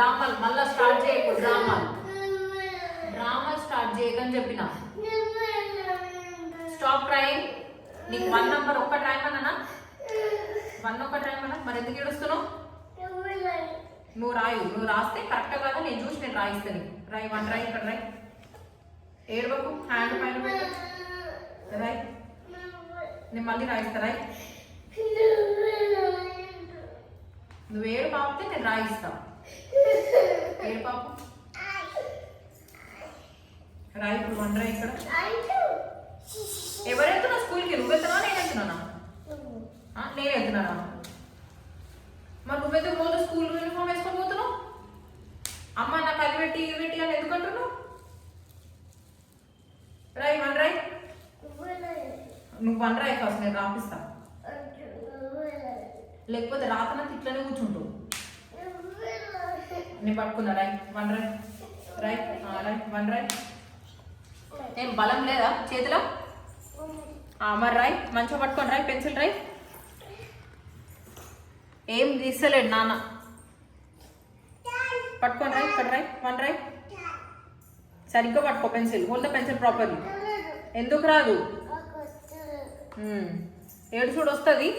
డ్రామాలు మళ్ళా స్టార్ట్ చేయకు. డ్రామాలు స్టార్ట్ చేయకని చెప్పిన. Stop trying. నీకు 1 నంబర్ ఒక్కటి రాయమన్నా, 1 ఒక్కటి రాయమన్నా. మరి ఎందుకు ఏడుస్తున్నావు? నువ్వు రాయు. నువ్వు రాస్తే కరెక్ట్ కదా, నేను చూసి నేను రాయిస్తాను. రాయి 1 రాయి, ఇక్కడ రాయి. ఏడవకు, హ్యాండ్ పైన పెట్టు. రాయి, నేను మళ్ళీ రాయిస్తా. రాయి. నువ్వు ఏడు పాపితే నేను రాయిస్తా. ఏడు పాపు రాయి. ఇప్పుడు 1 రాయి ఇక్కడ. ఎవరు వెళ్తున్నా స్కూల్కి? నువ్వు వెళ్తున్నా నేను వెళ్తున్నానా? నేను వెళ్తున్నానా? మరి నువ్వెందుకు రోజు స్కూల్ యూనిఫామ్ వేసుకొని పోతున్నావు? అమ్మ నాకు అది పెట్టి ఇది పెట్టి అని ఎందుకు అంటున్నావు? రాయి 1 రాయి. నువ్వు 1 రాయి ఫస్ట్, నేను రాపిస్తా. లేకపోతే రాతనంత ఇట్లనే కూర్చుంటావు. నేను పట్టుకున్నా. రాయి 1 రాయి. రాయి రాయి 1 రాయి. ఏం బలం లేదా చేతిలో? మరి రాయి, మంచిగా పట్టుకొని రాయి. పెన్సిల్ రాయి. ఏం తీస్తలేడు నాన్న. పట్టుకొని రాయి, ఇక్కడ రాయి 1 రాయి. సరిగ్గా పట్టుకో pencil. Hold the pencil properly. ఎందుకు రాదు? ఏడు చూడు వస్తుంది.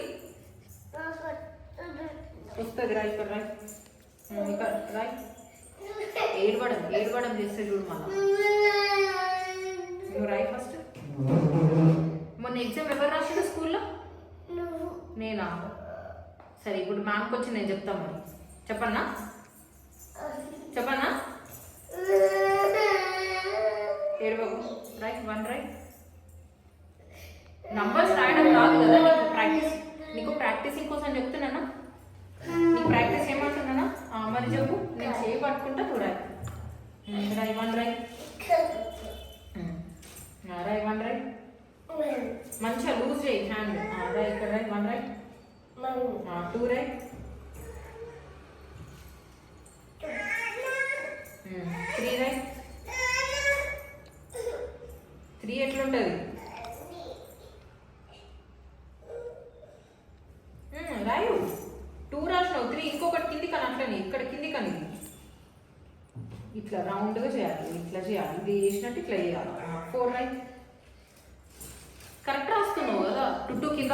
రాయి ఇక్కడ రాయి. ఇక్కడ రాయి. ఏడవడం చేస్తే చూడు మళ్ళా. నువ్వు రాయి ఫస్ట్. మొన్న ఎగ్జామ్ ఎవరు రాసిండు స్కూల్లో? నేనా? సరే, ఇప్పుడు మ్యామ్కి వచ్చి నేను చెప్తాను. మరి చెప్పన్నా? ఏడవకు. రాయి 1 రాయి. నంబర్స్ రాయడం రాదు కదా నీకు ప్రాక్టీసింగ్ కోసం చెప్తున్నానా? నీకు ప్రాక్టీస్ ఏమంటున్నానా? మరి చెప్పు, నేను చేయి పట్టుకుంటా. నువ్వు రాయి. రాయి 1 రాయి. రాయి 1 రాయి. మంచిగా లూజ్ చేయి హ్యాండ్. రాయి ఇక్కడ రాయి 1 రాయి. 2 రాయి. 3 రాయి. 3 ఎట్లుంటుంది? రాయు. 2 రాసినావు. 3 ఇంకొకటి కింది కానీ అట్లనే ఇక్కడ కింది కానీ ఇట్లా రౌండ్గా చేయాలి. ఇట్లా చేయాలి. ఇది చేసినట్టు ఇట్లా చేయాలి. 4 రాయి. కరెక్ట్ రాస్తున్నావు కదా. 2 కింద